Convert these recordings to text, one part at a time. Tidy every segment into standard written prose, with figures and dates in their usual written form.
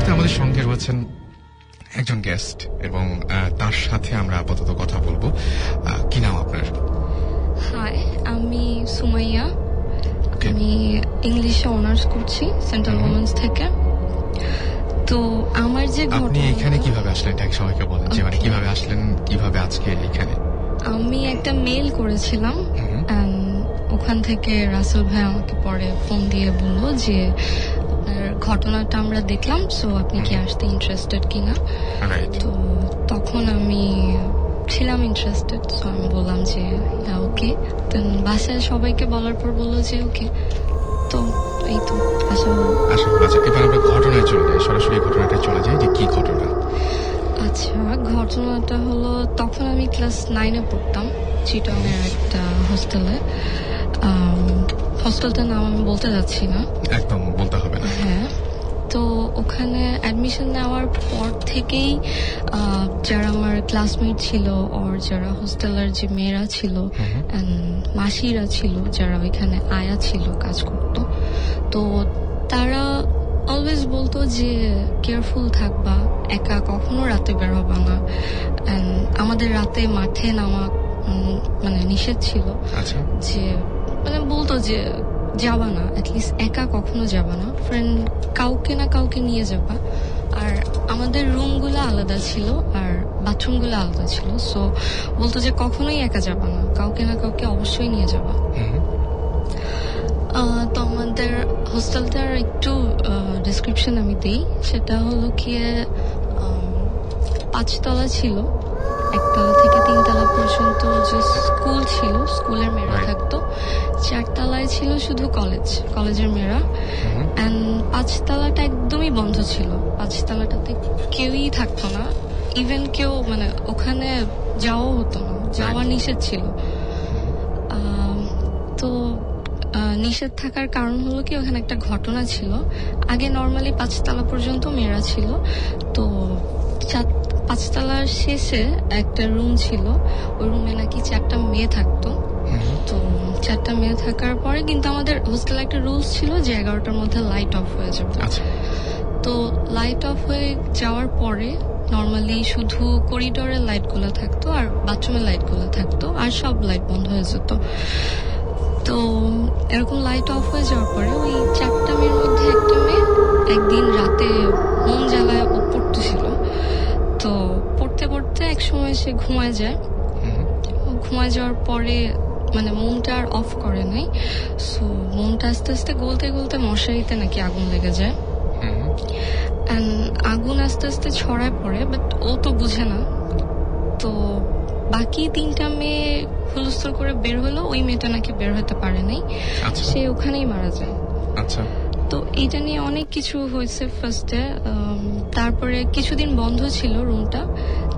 মুহূর্তে আমাদের সঙ্গে রয়েছেন একজন গেস্ট এবং তার সাথে আমরা আপাতত কথা বলবো। কি নাম আপনার? হাই, আমি সুমাইয়া। আমি ইংলিশে অনার্স করছি সেন্ট্রাল ওমেন্স থেকে। তো আমার যে আপনি এখানে কিভাবে আসলেন এটা সবাইকে বলেন, যে মানে কিভাবে আসলেন, কিভাবে আজকে এখানে? আমি একটা মেল করেছিলাম, ওখান থেকে রাসেল ভাই আমাকে পরে ফোন দিয়ে বললো যে আপনার ঘটনাটা আমরা দেখলাম, সো আপনি কি আসতে ইন্টারেস্টেড কিনা। তো তখন আমি ছিলাম ইন্টারেস্টেড, সো আমি বললাম যে ওকে। দেন বাসায় সবাইকে বলার পর বললো যে ওকে। তো এই তো আচ্ছা, এবার আমরা ঘটনায় চলে যাই, সরাসরি ঘটনাটা চলে যাই যে কি ঘটনা। আচ্ছা, ঘটনাটা হলো তখন আমি ক্লাস 9-এ পড়তাম চিটংয়ের একটা হোস্টেলে। হোস্টেলটার নাম আমি বলতে যাচ্ছি না, একদম বলতে হবে না। হ্যাঁ, তো ওখানে অ্যাডমিশন নেওয়ার পর থেকেই যারা আমার ক্লাসমেট ছিল ওর যারা হোস্টেলের যে মেয়েরা ছিল মাসিরা ছিল যারা ওইখানে আয়া ছিল কাজ করতো, তো তারা অলওয়েজ বলতো যে কেয়ারফুল থাকবা, একা কখনো রাতে বের হবা না। আমাদের রাতে মাঠে নামা মানে নিষেধ ছিল, যে মানে বলতো যে যাবা না, অ্যাটলিস্ট একা কখনো যাবা না, ফ্রেন্ড কাউকে না কাউকে নিয়ে যাবা। আর আমাদের রুমগুলো আলাদা ছিল আর বাথরুমগুলো আলাদা ছিল, সো বলতো যে কখনোই একা যাবা না, কাউকে না কাউকে অবশ্যই নিয়ে যাবা। তো আমাদের হোস্টেলটার একটু ডেসক্রিপশন আমি দিই। সেটা হলো কি 5 তলা ছিল, 1 তলা থেকে 3 তলা পর্যন্ত যে স্কুল ছিল, স্কুলের মেয়েরা থাকতো। 4 তলায় ছিল শুধু কলেজের মেয়েরা। 5 তলাটা একদমই বন্ধ ছিল, 5 তলাটাতে কেউই থাকতো না, ইভেন কেউ মানে ওখানে যাওয়াও হতো না, যাওয়া নিষেধ ছিল। তো নিষেধ থাকার কারণ হলো কি ওখানে একটা ঘটনা ছিল। আগে নর্মালি 5 তলা পর্যন্ত মেয়েরা ছিল, তো 5 তলার শেষে একটা রুম ছিল, ওই রুমে নাকি 4টা মেয়ে থাকতো। তো 4টা মেয়ে থাকার পরে কিন্তু আমাদের হোস্টেলে একটা রুলস ছিল যে 11টার মধ্যে লাইট অফ হয়ে যাবে। তো লাইট অফ হয়ে যাওয়ার পরে নর্মালি শুধু করিডোরের লাইটগুলো থাকতো আর বাথরুমের লাইটগুলো থাকতো, আর সব লাইট বন্ধ হয়ে যেত। তো এরকম লাইট অফ হয়ে যাওয়ার পরে ওই 4টা মেয়ের মধ্যে একটা মেয়ে একদিন রাতে মন জ্বালায় ও পড়তেছিল। তো পড়তে পড়তে এক সময় সে ঘুমায় যায়। ঘুমায় যাওয়ার পরে মানে মনটা আর অফ করে নাই, সো মনটা আস্তে আস্তে গলতে গলতে মশারিতে নাকি আগুন লেগে যায়। আগুন আস্তে আস্তে ছড়ায় পড়ে, বাট ও তো বুঝে না। তো বাকি 3টা মেয়ে হুলস্থুল করে বের হলো, ওই মেয়েটা নাকি বের হতে পারে নাই, সে ওখানেই মারা যায়। তো এটা নিয়ে অনেক কিছু হয়েছে ফার্স্টে। তারপরে কিছুদিন বন্ধ ছিল রুমটা,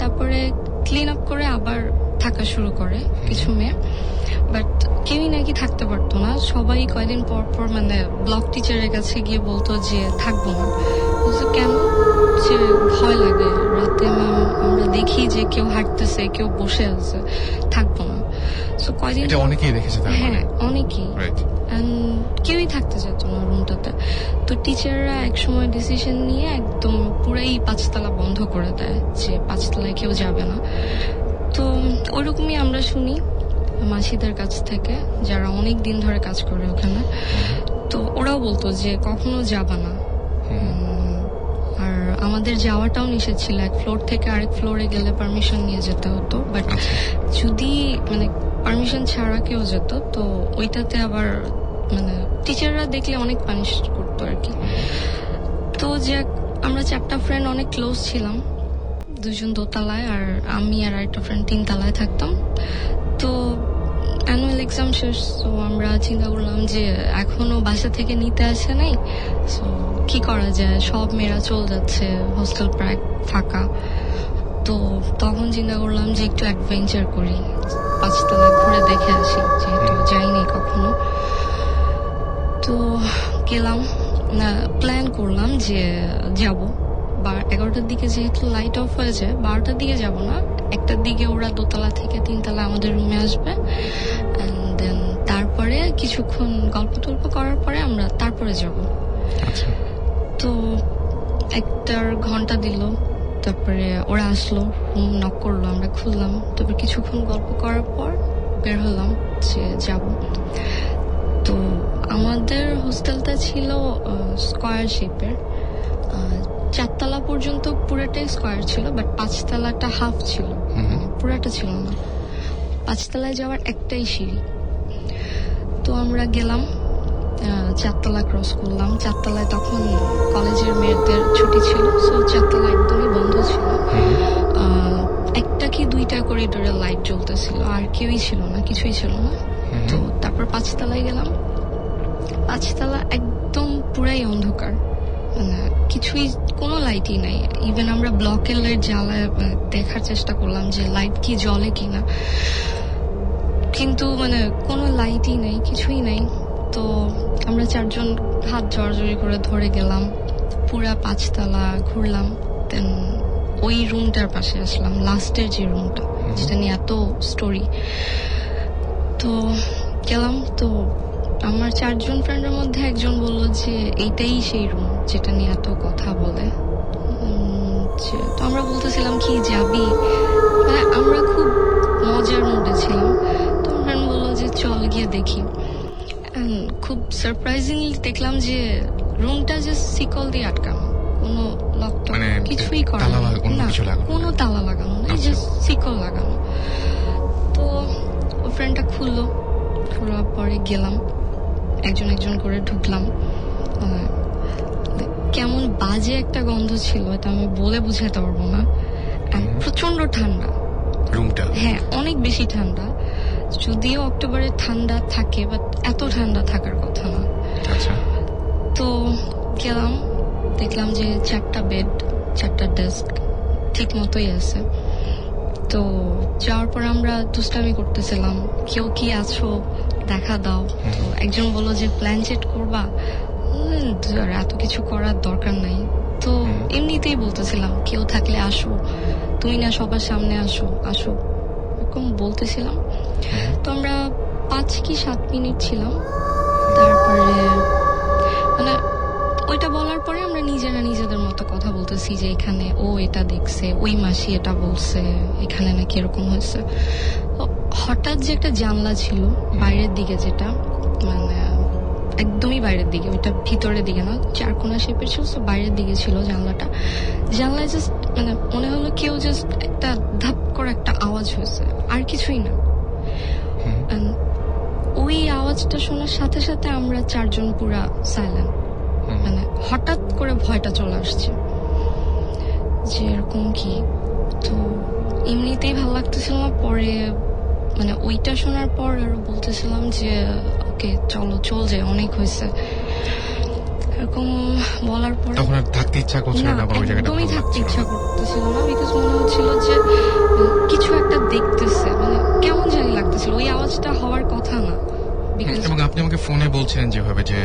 তারপরে ক্লিন আপ করে আবার থাকা শুরু করে কিছু মেয়ে, বাট কেউই নাকি থাকতে পারতো না। সবাই কয়দিন পর পর মানে ব্লক টিচারের কাছে গিয়ে বলতো যে থাকবো না। কেন? যে ভয় লাগে, রাতে ম্যাম আমরা দেখি যে কেউ হাঁটতেছে, কেউ বসে আছে, থাকবো না। সো কয়দিন অনেকেই দেখেছে, হ্যাঁ অনেকেই, কেউই থাকতে চাইতো না রুমটাতে। তো টিচাররা একসময় ডিসিশন নিয়ে একদম পুরাই 5 তলা বন্ধ করে দেয়, যে 5 তলায় কেউ যাবে না। তো ওইরকমই আমরা শুনি মাসিদের কাছ থেকে, যারা অনেক দিন ধরে কাজ করে ওখানে। তো ওরাও বলতো যে কখনো যাবা না। আর আমাদের যাওয়াটাও নিষেধ ছিল, 1 ফ্লোর থেকে আরেক ফ্লোরে গেলে পারমিশন নিয়ে যেতে হতো, বাট যদি মানে পারমিশন ছাড়া কেউ যেত তো ওইটাতে আবার মানে টিচাররা দেখলে অনেক পানিশ করতো আর কি। তো যে আমরা 4টা ফ্রেন্ড অনেক ক্লোজ ছিলাম, 2জন দোতলায় আর আমি আর একটা ফ্রেন্ড 3 তলায় থাকতাম। তো অ্যানুয়াল এক্সাম শেষ, তো আমরা চিন্তা করলাম যে এখনো বাসা থেকে নিতে আসে নাই, সো কি করা যায়, সব মেয়েরা চলে যাচ্ছে, হোস্টেল প্রায় ফাঁকা। তো তখন চিন্তা করলাম যে একটু অ্যাডভেঞ্চার করি, 5 তলা ঘুরে দেখে আসি, যেহেতু যাইনি কখনো। তো গেলাম, প্ল্যান করলাম যে যাব 11টার দিকে, যেহেতু লাইট অফ হয়ে যায় 12টার দিকে যাব না, 1টার দিকে ওরা 2 তলা থেকে 3 তলা আমাদের রুমে আসবে। দেন তারপরে কিছুক্ষণ গল্প টল্প করার পরে আমরা তারপরে যাব। তো একটার ঘন্টা দিল, তারপরে ওরা আসলো, রুম নক করলো, আমরা খুললাম, তারপর কিছুক্ষণ গল্প করার পর বের হলাম যে যাব। তো আমাদের হোস্টেলটা ছিল স্কয়ার শেপের, 4 তলা পর্যন্ত পুরোটাই স্কয়ার ছিল, বাট 5 তলাটা হাফ ছিল, পুরাটা ছিল না। 5 তলায় যাওয়ার একটাই সিঁড়ি। তো আমরা গেলাম, 4 তলা ক্রস করলাম। 4 তলায় তখন কলেজের মেয়েদের ছুটি ছিল, সো 4 তলা একদমই বন্ধ ছিল। একটা কি 2টা করিডোরে লাইট জ্বলতেছিল, আর কেউই ছিল না, কিছুই ছিল না। তো তারপর 5 তলায় গেলাম। 5 তলা একদম পুরাই অন্ধকার, মানে কিছুই, কোনো লাইটই নাই। ইভেন আমরা ব্লকের লাইট জ্বালায় দেখার চেষ্টা করলাম যে লাইট কি জ্বলে কিনা, কিন্তু মানে কোনো লাইটই নাই, কিছুই নাই। তো আমরা 4 জন হাত জড়াজড়ি করে ধরে গেলাম, পুরা 5 তলা ঘুরলাম, দেন ওই রুমটার পাশে আসলাম, লাস্টের যে রুমটা যেটা নিয়ে এত স্টোরি। তো গেলাম, তো আমার 4 জন ফ্রেন্ডের মধ্যে একজন বলল যে এইটাই সেই রুম যেটা নিয়ে এত কথা বলে। তো আমরা বলতেছিলাম কি যাবি, মানে আমরা খুব মজার মুডে ছিলাম। তো ফ্রেন্ড বললো যে চল গিয়ে দেখি। খুব সারপ্রাইজিংলি দেখলাম যে রুমটা জাস্ট শিকল দিয়ে আটকানো, কোনো লক মানে কিছুই করা তালা নেই। অন্য না, কিছু লাগানো কোনো তালা লাগানো নেই, আচ্ছা। জাস্ট শিকল লাগানো। তো ও ফ্রেন্ডটা খুললো, খোলার পরে গেলাম, একজন একজন করে ঢুকলাম। কেমন বাজে একটা গন্ধ ছিল, এটা আমি বলে বুঝাতে পারবো না। প্রচন্ড ঠান্ডা রুমটা, হ্যাঁ অনেক বেশি ঠান্ডা। যদিও অক্টোবরে ঠান্ডা থাকে, বাট এত ঠান্ডা থাকার কথা না। আচ্ছা। তো গেলাম, দেখলাম যে 4টা বেড, 4টা ডেস্ক ঠিক মতোই আছে। তো যাওয়ার পর আমরা দুষ্টামি করতেছিলাম, কেউ কি আছো দেখা দাও। তো একজন বললো যে প্ল্যান চেট করবা, এত কিছু করার দরকার নাই। তো এমনিতেই বলতেছিলাম কেউ থাকলে আসো, তুমি না সবার সামনে আসো আসো, এরকম বলতেছিলাম। তো আমরা 5 কি 7 মিনিট ছিলাম, তারপরে মানে ওইটা বলার পরে আমরা নিজেরা নিজেদের মতো কথা বলতেছি যে এখানে ও এটা দেখছে, ওই মাসি এটা বলছে, এখানে নাকি এরকম হয়েছে। হঠাৎ যে একটা জানলা ছিল বাইরের দিকে, যেটা মানে একদমই বাইরের দিকে, ওইটা ভিতরের দিকে না, 4 কোণা শেপের ছিল, তো বাইরের দিকে ছিল জানলাটা। জানলায় জাস্ট মানে মনে হলো কেউ জাস্ট একটা ধাপ করে একটা আওয়াজ হয়েছে, আর কিছুই না। ওই আওয়াজটা শোনার সাথে সাথে আমরা 4 জন পুরা সাইলেন্ট, মানে হঠাৎ করে ভয়টা চলে আসছে যে এরকম কি। তো এমনিতেই ভালো লাগতেছিল না, পরে মানে ওইটা শোনার পর আরো বলতেছিলাম যে ওকে চলো চল যায়, অনেক হয়েছে, এরকম বলার পর তখন আর থাকতে ইচ্ছা করছিল না, বা ওই জায়গাটা একদমই ভালো থাকতে লাগছিল ইচ্ছা না। করতেছিল না, বিকজ মনে হচ্ছিল যে কিছু একটা দেখতেছে, মানে কেমন জানি লাগতেছিল, ওই আওয়াজটা হওয়ার কথা না। এবং আপনি আমাকে ফোনে বলছিলেন যেভাবে যে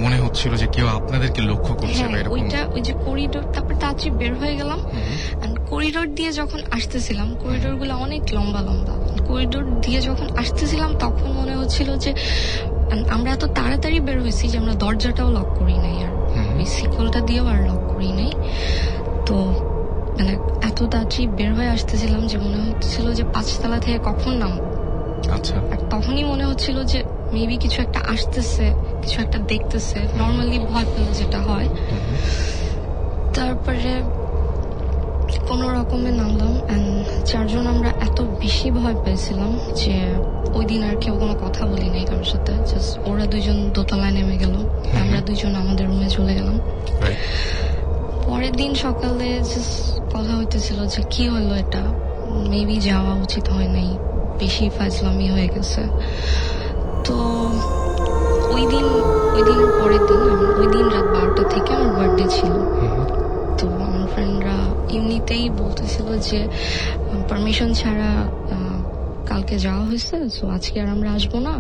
মনে হচ্ছিল যে কেউ আপনাদেরকে লক্ষ্য করছে বা এরকম। ওইটা ওই যে করিডোর, তারপর তাড়াতাড়ি বের হয়ে গেলাম। করিডোর দিয়ে যখন আসতেছিলাম, করিডোর গুলো অনেক লম্বা লম্বা, করিডোর দিয়ে যখন আসতেছিলাম তখন মনে হচ্ছিল যে আমরা এত তাড়াতাড়ি বের হয়েছি যে আমরা দরজাটাও লক করি নাই, আর ওই শিকলটা দিয়েও আর লক করি নাই। তো মানে এত তাড়াতাড়ি বের হয়ে আসতেছিলাম যে মনে হচ্ছিল যে 5 তলা থেকে কখন নামবো। আচ্ছা। আর তখনই মনে হচ্ছিল যে মেবি কিছু একটা আসতেছে, কিছু একটা দেখতেছে, নর্মালি ভয় পেলে যেটা হয়। তারপরে কোন রকমে নামলাম, 4 জন আমরা এত বেশি ভয় পেয়েছিলাম যে ওই দিন আর কেউ কোনো কথা বলি নাই কারোর সাথে, জাস্ট ওরা 2 জন দোতলায় নেমে গেল, আমরা 2 জন আমাদের রুমে চলে গেলাম। পরের দিন সকালে জাস্ট কথা হইতেছিল যে কি হলো, এটা মেবি যাওয়া উচিত হয় নাই, বেশি ফাজলামি হয়ে গেছে। তো ওই দিনের পরের দিন, ওই দিন রাত 12টা থেকে আমার বার্থডে ছিল। তো আমার ফ্রেন্ডরা এমনিতেই বলতেছিল যে পারমিশন ছাড়া কালকে যাওয়া হয়েছে, তো আজকে আর আমরা আসবো না।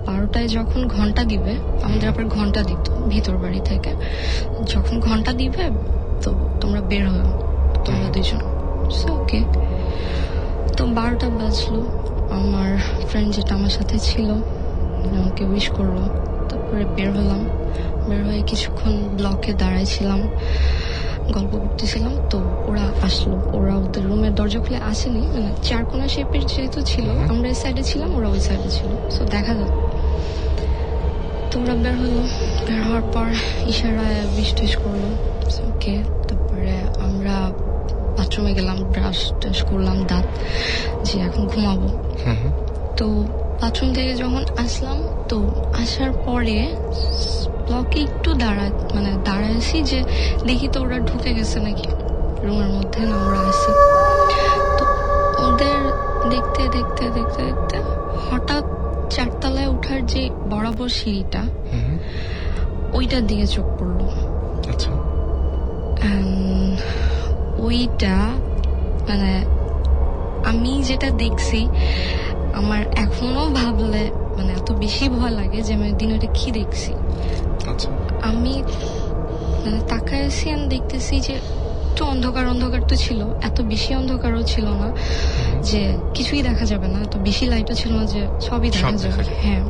12টায় যখন ঘন্টা দিবে, আমাদের আবার ঘন্টা দিত ভিতর বাড়ি থেকে, যখন ঘন্টা দিবে তো তোমরা বের হও, তোমরা 2 জন। ওকে। তো 12টা বাজলো, আমার ফ্রেন্ড যেটা আমার সাথে ছিল আমাকে উইশ করলো, তারপরে বের হলাম। বের হয়ে কিছুক্ষণ ব্লকে দাঁড়াইছিলাম, গল্প করতেছিলাম, তো ওরা আসলো। ওরা ওদের রুমের দরজা খুলে আসেনি, মানে চারকোনা শেপের যেহেতু ছিল, আমরা এই সাইডে ছিলাম, ওরা ওই সাইডে ছিল, সো দেখা যেত। তো ওরা বের হলো, বের হওয়ার পর ইশারায় বিশ করলো, ওকে। তারপরে আমরা বাথরুমে গেলাম, ব্রাশ টাশ করলাম, দাঁত, যে এখন ঘুমাবো। তো বাথরুম থেকে যখন আসলাম, তো আসার পরে ব্লকে একটু দাঁড়াইছি যে দেখি তো ওরা ঢুকে গেছে নাকি রুমের মধ্যে, না ওরা আসছে। তো ওদের দেখতে দেখতে দেখতে দেখতে হঠাৎ চারতলায় ওঠার যে বরাবর সিঁড়িটা, ওইটার দিকে চোখ পড়লো। আচ্ছা। ওইটা মানে আমি যেটা দেখছি, আমার এখনো ভাবলে মানে এত বেশি ভয় লাগে যে আমি একদিন ওইটা কি দেখছি। আচ্ছা। আমি মানে তাকায় আছি, আমি দেখতেছি যে একটু অন্ধকার অন্ধকার তো ছিল, এত বেশি অন্ধকারও ছিল না যে কিছুই দেখা যাবে না, এত বেশি লাইটও ছিল না যে সবই দেখা যাবে। হ্যাঁ,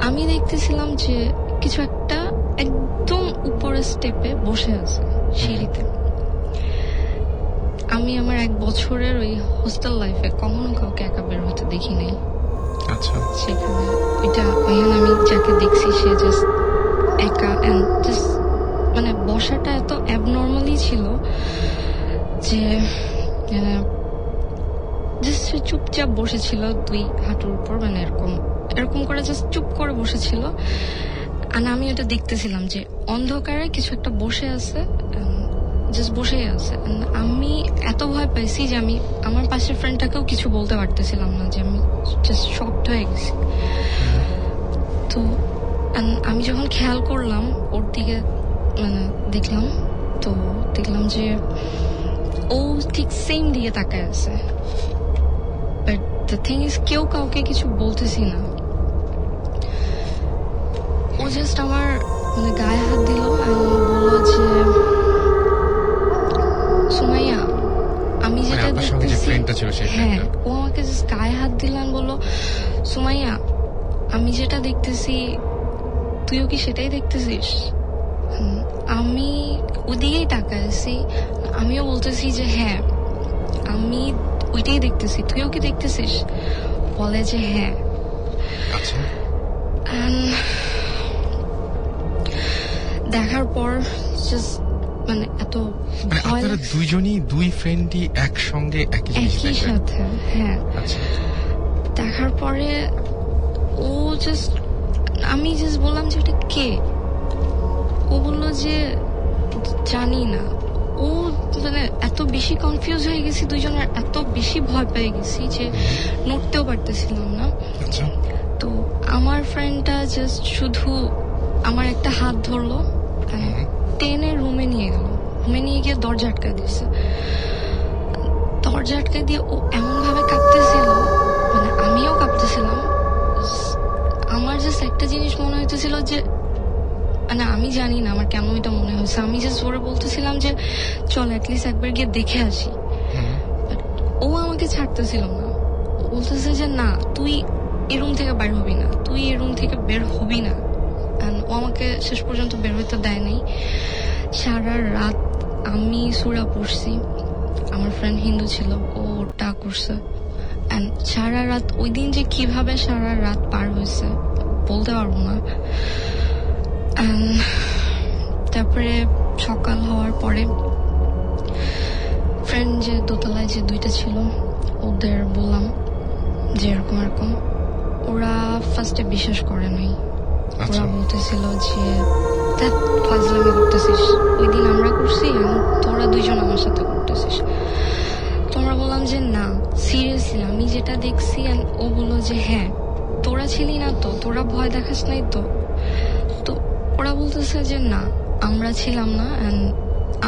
আমি দেখতেছিলাম যে কিছু একটা একদম উপরের স্টেপে বসে আছে সিঁড়িতে। আমি আমার 1 বছরের ওই হোস্টেল লাইফে কখনো কাউকে একা বের হতে দেখি নাই। আচ্ছা। সেখানে ওইখানে আমি যাকে দেখছি সে জাস্ট একা, জাস্ট মানে বসাটা এত অ্যাবনর্মালি ছিল যে জাস্ট সে চুপচাপ বসেছিল 2 হাঁটুর উপর, মানে এরকম করে জাস্ট চুপ করে বসেছিল। আর আমি ওটা দেখতেছিলাম যে অন্ধকারে কিছু একটা বসে আছে, জাস্ট বসেই আছে। আমি এত ভয় পাইছি যে আমি আমার পাশের ফ্রেন্ডটাকেও কিছু বলতে পারতেছিলাম না, যে আমি জাস্ট শকড হয়ে গেছি। তো আমি যখন খেয়াল করলাম ওর দিকে, মানে দেখলাম যে ও ঠিক সেম দিকে তাকায় আছে। বাট দ্য থিং ইজ, কেউ কাউকে কিছু বলতেছি না। ও জাস্ট আমার মানে গায়ে হাত দিল, বললো যে সুমাইয়া, আমি যেটা দেখতেছি। হ্যাঁ, ও আমাকে জাস্ট গায়ে হাত দিলেন, বললো সুমাইয়া, আমি যেটা দেখতেছি তুইও কি সেটাই দেখতেছিস? আমি ওদিকেই তাকাইছি, আমিও বলতেছি যে হ্যাঁ আমি ওইটাই দেখতেছি, তুইও কি দেখতেছিস? বলে যে হ্যাঁ। দেখার পর জাস্ট মানে এত আপনারা দুইজনই, 2 ফ্রেন্ডই একসঙ্গে একই সাথে। হ্যাঁ, দেখার পরে ও জাস্ট, আমি জাস্ট বললাম যে ওটা কে? ও বললো যে জানি না। ও মানে এত বেশি কনফিউজ হয়ে গেছি, দুইজনের এত বেশি ভয় পেয়ে গেছি যে নড়তেও পারতেছিলাম না। তো আমার ফ্রেন্ডটা জাস্ট শুধু আমার একটা হাত ধরলো, টেনে রুমে নিয়ে গেল। রুমে নিয়ে গিয়ে দরজা আটকায় দিয়েছে। দরজা আটকায় দিয়ে ও এমন ভাবে কাঁপতেছিল, মানে আমিও কাঁপতেছিলাম। আমার জাস্ট একটা জিনিস মনে হইতেছিল যে, মানে আমি জানি না আমার কেন এটা মনে হয়েছে, আমি জাস্ট ওরে বলতেছিলাম যে চল অ্যাটলিস্ট একবার গিয়ে দেখে আসি। ও আমাকে ছাড়তেছিল না, বলতেছে যে না, তুই এই রুম থেকে বের হবি না, তুই এই রুম থেকে বের হবি না। ও আমাকে শেষ পর্যন্ত বের হইতে দেয় নাই। সারা রাত আমি সূরা পড়ছি, আমার ফ্রেন্ড হিন্দু ছিল, ও ওটা করছে। সারা রাত ওই দিন যে কিভাবে সারা রাত পার হয়েছে বলতে পারবো না। তারপরে সকাল হওয়ার পরে ফ্রেন্ড যে দোতলায় যে 2টা ছিল ওদের বললাম যে এরকম এরকম। ওরা ফার্স্টে বিশ্বাস করে নাই। ওরা বলতেছিল যে ফাজলামি করতেছিস, ওই দিন আমরা করছি, তোরা 2জন আমার সাথে করতেছিস। তোমরা বললাম যে না, সিরিয়াসলি আমি যেটা দেখছি। ও বললো যে হ্যাঁ, তোরা ছিলি না তো, তোরা ভয় দেখাস নাই তো। তো ওরা বলতেছে যে না, আমরা ছিলাম না,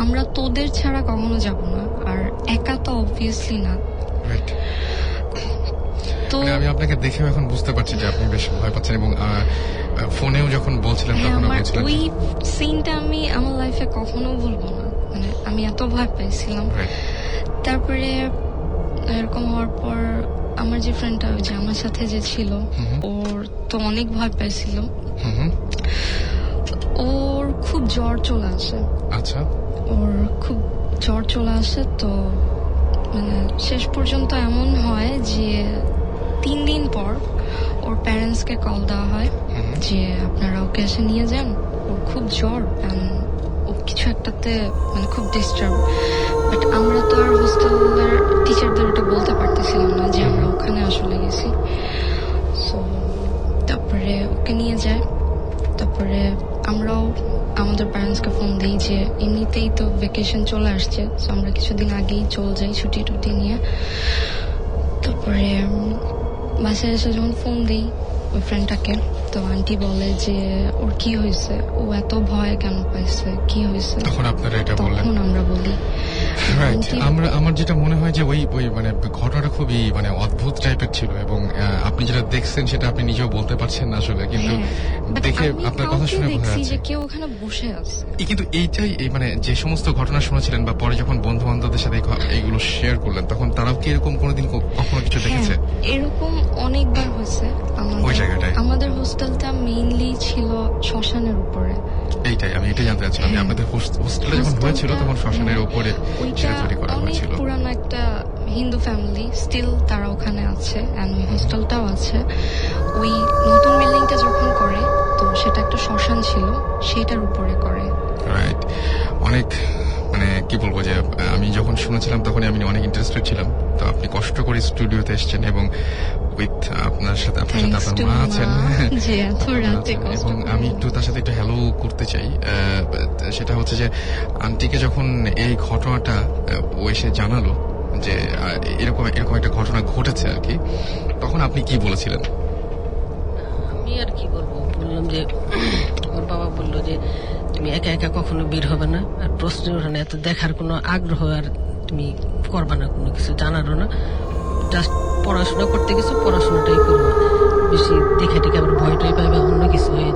আমরা তোদের ছাড়া কখনো যাব না, আর একা তো অবভিয়াসলি না। তো আমি আপনাকে দেখে এখন বুঝতে পারছি যে আপনি বেশ ভয় পাচ্ছেন, এবং ফোনেও যখন বলছিলেন তখন বলছিলেন। ওই সিনটা আমি আমার লাইফে কখনো ভুলবো না, মানে আমি এত ভয় পাইছিলাম। তারপরে এরকম হওয়ার পর আমার যে ফ্রেন্ডটা যে আমার সাথে যে ছিল, ওর তো অনেক ভয় পাইছিল। ওর খুব জ্বর চলে আসে, আচ্ছা, ওর খুব জ্বর চলে আসে। তো মানে শেষ পর্যন্ত এমন হয় যে 3 দিন পর ওর প্যারেন্টসকে কল দেওয়া হয় যে আপনারা ওকে এসে নিয়ে যান, ওর খুব জ্বর and ও কিছু একটাতে মানে খুব ডিস্টার্ব। বাট আমরা তো আর হোস্টেলের টিচারদের ওটা বলতে পারতেছিলাম না যে আমরা ওখানে আসলে গেছি। সো তারপরে ওকে নিয়ে যায়। তারপরে আমরাও আমাদের প্যারেন্টসকে ফোন দিই যে এমনিতেই তো ভ্যাকেশন চলে আসছে, সো আমরা কিছুদিন আগেই চলে যাই ছুটি টুটি নিয়ে। তারপরে বাসায় এসে যখন ফোন দিই ওই ফ্রেন্ডটাকে, তো আন্টি বলে যে ওর কি হয়েছে, ও এত ভয় কেন পাইছে, কি হয়েছে। তখন আপনারা এটা বললেন? তখন আমরা বলি। রাইট। আমার যেটা মনে হয় যে ওই ওই মানে ঘটনাটা খুবই মানে অদ্ভুত টাইপের ছিল, এবং আপনি যেটা দেখছেন সেটা আপনি নিজেও বলতে পারছেন না আসলে, কিন্তু But দেখে আমি আপনার কথা শুনে বোঝা দেখছি যাচ্ছে। যে কেউ ওখানে বসে আছে। কিন্তু এইটাই এই মানে যে সমস্ত ঘটনা শুনেছিলেন বা পরে যখন বন্ধু বান্ধবদের সাথে এইগুলো শেয়ার করলেন, তখন তারাও কি এরকম কোনোদিন কখনো কিছু দেখেছে? এরকম অনেকবার হয়েছে ওই জায়গাটায়? আমাদের হোস্টেলটা মেইনলি ছিল শ্মশানের উপরে। এইটাই আমি এটাই জানতে চাচ্ছিলাম যে আপনাদের হোস্টেলে যখন হয়েছিল তখন শ্মশানের উপরে সেটা তৈরি করা অনেক হয়েছিল। পুরানো একটা হিন্দু ফ্যামিলি, স্টিল তারা ওখানে আছে এন্ড ওই হোস্টেলটাও আছে। ওই নতুন বিল্ডিংটা যখন করে তো সেটা একটা শ্মশান ছিল, সেটার উপরে করে। রাইট। অনেক মানে কি বলবো যে আমি যখন শুনেছিলাম তখন আমি অনেক ইন্টারেস্টেড ছিলাম। তো আপনি কষ্ট করে স্টুডিওতে এসেছেন এবং উইথ আপনার সাথে আপনার মা আছেন, যে এত রাতে কষ্ট এবং আমি একটু তার সাথে একটু হ্যালো করতে চাই। সেটা হচ্ছে যে আন্টিকে যখন এই ঘটনাটা ও এসে জানালো যে এরকম এরকম একটা ঘটনা ঘটেছে আর কি, তখন আপনি কি বলেছিলেন? আমি আর কি বলবো, বললাম যে ওর বাবা বললো যে তুমি একা একা কখনো বের হবে না, আর প্রশ্ন ওঠে না, এত দেখার কোনো আগ্রহ আর তুমি করবা না, কোনো কিছু জানারও না, জাস্ট পড়াশোনা করতে গেছো, পড়াশোনাটাই করবো, বেশি দেখে টেকে আবার ভয়টাই পাইবা অন্য কিছু হয়ে